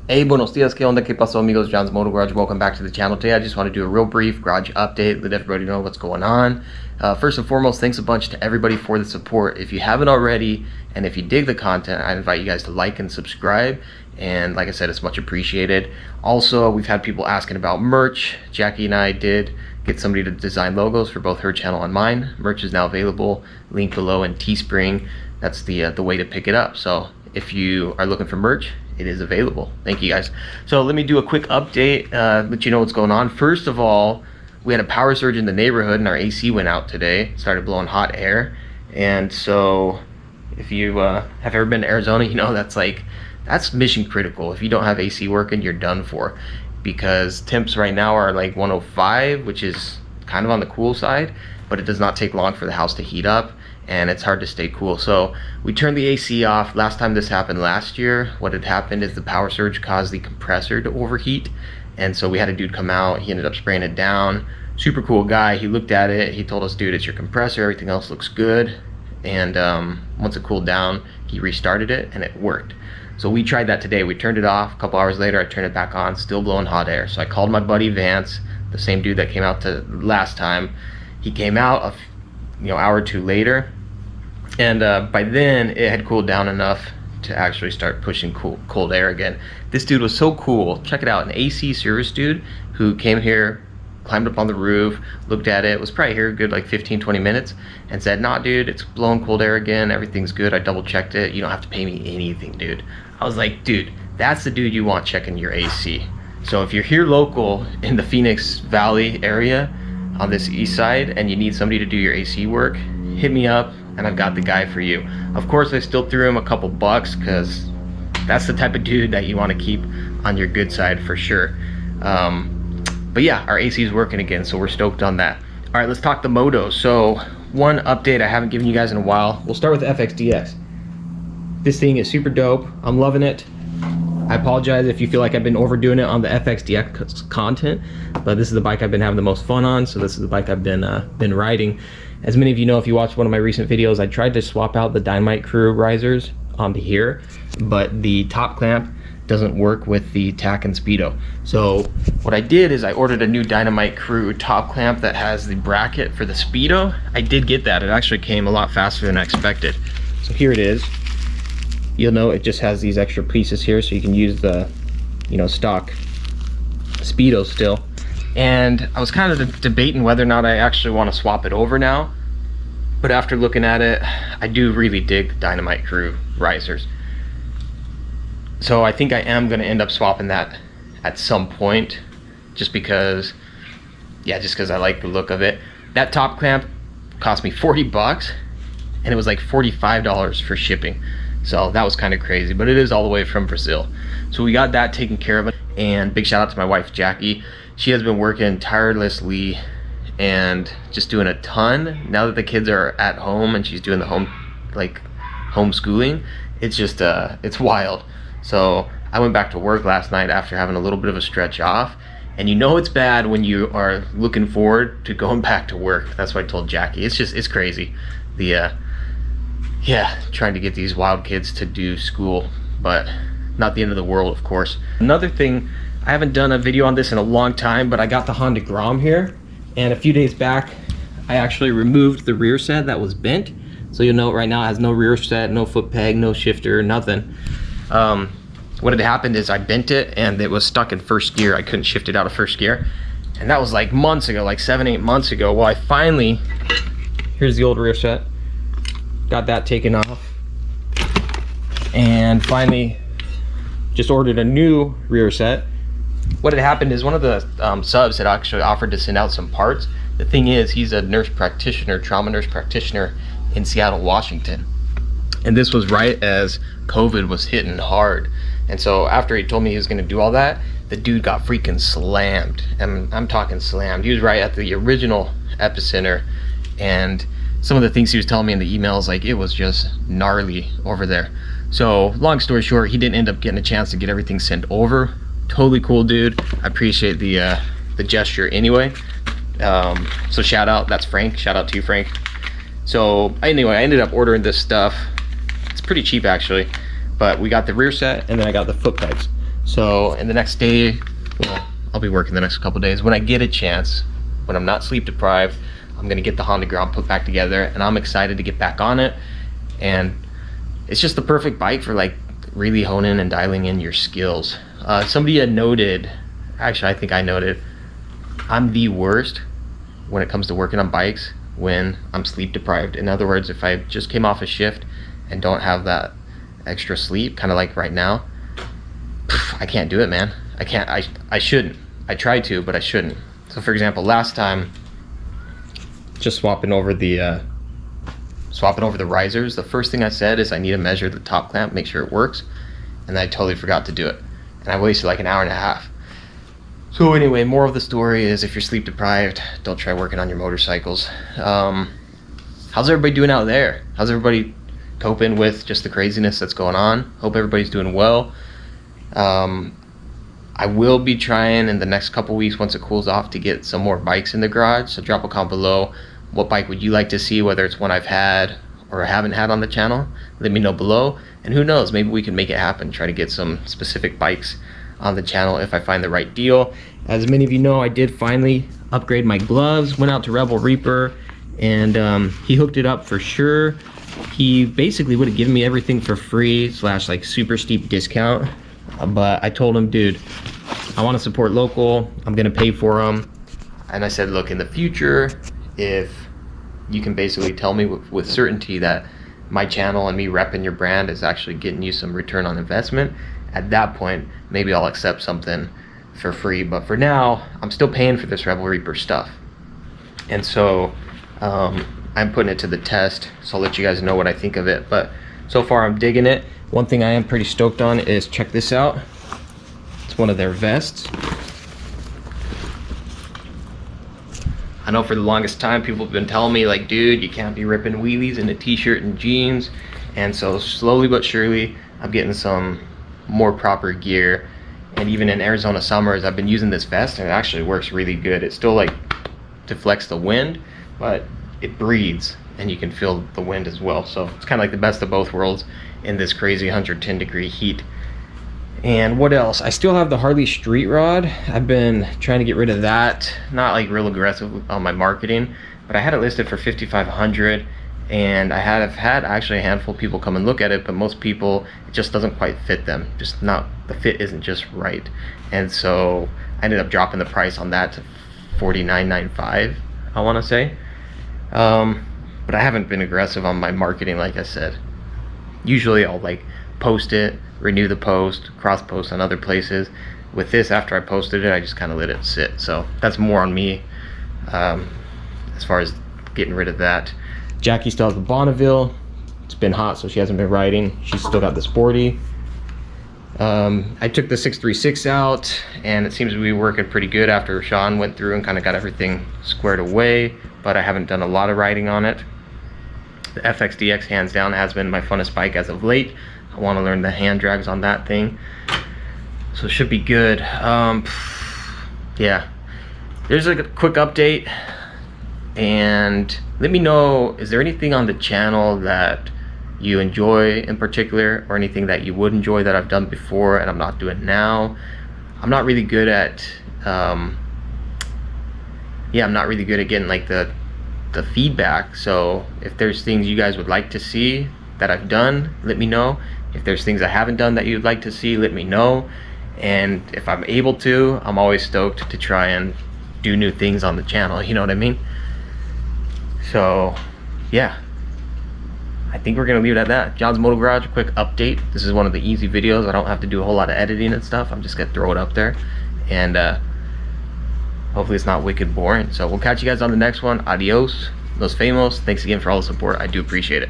Hey, buenos dias, que onda, que paso, amigos? John's Motor Garage. Welcome back to the channel. Today I just want to do a real brief garage update, let everybody know what's going on. First and foremost, thanks a bunch to everybody for the support. If you haven't already, and if you dig the content, I invite you guys to like and subscribe. And like I said, it's much appreciated. Also, we've had people asking about merch. Jackie and I did get somebody to design logos for both her channel and mine. Merch is now available, link below in Teespring. That's the way to pick it up. So if you are looking for merch, it is available. Thank you guys. So let me do a quick update, let you know what's going on. First of all, we had a power surge in the neighborhood and our AC went out today, started blowing hot air. And so if you have ever been to Arizona, you know that's mission critical. If you don't have AC working, you're done for, because temps right now are like 105, which is kind of on the cool side, but it does not take long for the house to heat up and it's hard to stay cool. So we turned the AC off. Last time this happened last year, what had happened is the power surge caused the compressor to overheat, and so we had a dude come out. He ended up spraying it down. Super cool guy. He looked at it, he told us, dude, it's your compressor, everything else looks good. And once it cooled down, he restarted it and it worked. So we tried that today. We turned it off. A couple hours later, I turned it back on, still blowing hot air. So I called my buddy Vance, the same dude that came out to last time. He came out hour or two later, and by then it had cooled down enough to actually start pushing cold air again. This dude was so cool. Check it out, an AC service dude who came here, climbed up on the roof, looked at it, was probably here a good like 15-20 minutes, and said, nah dude, it's blowing cold air again, everything's good, I double checked it, you don't have to pay me anything, dude. I was like, dude, that's the dude you want checking your AC. So if you're here local in the Phoenix Valley area on this east side and you need somebody to do your AC work, hit me up and I've got the guy for you. Of course, I still threw him a couple bucks because that's the type of dude that you want to keep on your good side for sure. But yeah, our AC is working again, so we're stoked on that. All right, let's talk the motos. So one update I haven't given you guys in a while. We'll start with the FXDX. This thing is super dope. I'm loving it. I apologize if you feel like I've been overdoing it on the FXDX content, but this is the bike I've been having the most fun on, so this is the bike I've been riding. As many of you know, if you watched one of my recent videos, I tried to swap out the Dynamite Crew risers onto here, but the top clamp doesn't work with the tack and speedo. So what I did is I ordered a new Dynamite Crew top clamp that has the bracket for the speedo. I did get that. It actually came a lot faster than I expected. So here it is. You'll know it just has these extra pieces here, so you can use the stock speedo still. And I was kind of debating whether or not I actually want to swap it over now, but after looking at it, I do really dig the Dynamite Crew risers. So I think I am going to end up swapping that at some point, just because I like the look of it. That top clamp cost me 40 bucks and it was like $45 for shipping. So that was kind of crazy, but it is all the way from Brazil. So we got that taken care of. And big shout out to my wife, Jackie. She has been working tirelessly and just doing a ton. Now that the kids are at home and she's doing the homeschooling, it's just, it's wild. So I went back to work last night after having a little bit of a stretch off. And you know it's bad when you are looking forward to going back to work. That's what I told Jackie. It's crazy. Trying to get these wild kids to do school, but not the end of the world, of course. Another thing, I haven't done a video on this in a long time, but I got the Honda Grom here, and a few days back, I actually removed the rear set that was bent. So you'll note right now it has no rear set, no foot peg, no shifter, nothing. What had happened is I bent it and it was stuck in first gear. I couldn't shift it out of first gear. And that was like months ago, like 7-8 months ago. Well, I finally, here's the old rear set. Got that taken off, and finally just ordered a new rear set. What had happened is one of the subs had actually offered to send out some parts. The thing is, he's a nurse practitioner, trauma nurse practitioner in Seattle, Washington. And this was right as COVID was hitting hard. And so after he told me he was gonna do all that, the dude got freaking slammed. And I'm talking slammed. He was right at the original epicenter, and some of the things he was telling me in the emails, like, it was just gnarly over there. So long story short, he didn't end up getting a chance to get everything sent over. Totally cool dude. I appreciate the gesture anyway. So shout out, that's Frank. Shout out to you, Frank. So anyway, I ended up ordering this stuff. It's pretty cheap actually, but we got the rear set and then I got the foot pegs. So in the next day, well, I'll be working the next couple days. When I get a chance, when I'm not sleep deprived, I'm gonna get the Honda Grom put back together, and I'm excited to get back on it. And it's just the perfect bike for like really honing and dialing in your skills. Somebody had noted, actually I think I noted, I'm the worst when it comes to working on bikes when I'm sleep deprived. In other words, if I just came off a shift and don't have that extra sleep, kind of like right now, I can't do it, man. I can't. I shouldn't. I try to, but I shouldn't. So for example, last time, just swapping over the risers, the first thing I said is I need to measure the top clamp, make sure it works, and I totally forgot to do it, and I wasted like an hour and a half. So anyway, moral of the story is if you're sleep deprived, don't try working on your motorcycles. How's everybody doing out there? How's everybody coping with just the craziness that's going on? Hope everybody's doing well. I will be trying in the next couple weeks, once it cools off, to get some more bikes in the garage. So drop a comment below. What bike would you like to see, whether it's one I've had or haven't had on the channel? Let me know below. And who knows, maybe we can make it happen, try to get some specific bikes on the channel if I find the right deal. As many of you know, I did finally upgrade my gloves. Went out to Rebel Reaper, and he hooked it up for sure. He basically would have given me everything for free / like super steep discount, but I told him, dude, I want to support local, I'm gonna pay for them. And I said, look, in the future, if you can basically tell me with certainty that my channel and me repping your brand is actually getting you some return on investment, at that point maybe I'll accept something for free. But for now, I'm still paying for this Rebel Reaper stuff, and so I'm putting it to the test, so I'll let you guys know what I think of it. But so far I'm digging it. One thing I am pretty stoked on is, check this out. It's one of their vests. I know for the longest time people have been telling me, like, dude, you can't be ripping wheelies in a t-shirt and jeans. And so slowly but surely I'm getting some more proper gear. And even in Arizona summers, I've been using this vest, and it actually works really good. It still like deflects the wind, but it breathes and you can feel the wind as well. So it's kind of like the best of both worlds in this crazy 110-degree heat. And what else? I still have the Harley Street Rod. I've been trying to get rid of that. Not like real aggressive on my marketing, but I had it listed for $5,500, and I have had actually a handful of people come and look at it, but most people, it just doesn't quite fit them. Just not, the fit isn't just right. And so I ended up dropping the price on that to $49.95, I want to say. But I haven't been aggressive on my marketing, like I said. Usually I'll like post it, renew the post, cross post on other places. With this, after I posted it, I just kind of let it sit. So that's more on me as far as getting rid of that. Jackie still has the Bonneville. It's been hot, so she hasn't been riding. She's still got the Sporty. I took the 636 out, and it seems to be working pretty good after Sean went through and kind of got everything squared away, but I haven't done a lot of riding on it. The FXDX, hands down, has been my funnest bike as of late. I want to learn the hand drags on that thing, so it should be good. Yeah, there's a quick update, and let me know, is there anything on the channel that you enjoy in particular, or anything that you would enjoy that I've done before and I'm not doing now? I'm not really good at I'm not really good at getting like the feedback. So if there's things you guys would like to see that I've done, let me know. If there's things I haven't done that you'd like to see, let me know. And if I'm able to, I'm always stoked to try and do new things on the channel, you know what I mean? So yeah, I think we're gonna leave it at that. John's Moto Garage, a quick update. This is one of the easy videos. I don't have to do a whole lot of editing and stuff. I'm just gonna throw it up there, and hopefully it's not wicked boring. So we'll catch you guys on the next one. Adios, los famous. Thanks again for all the support. I do appreciate it.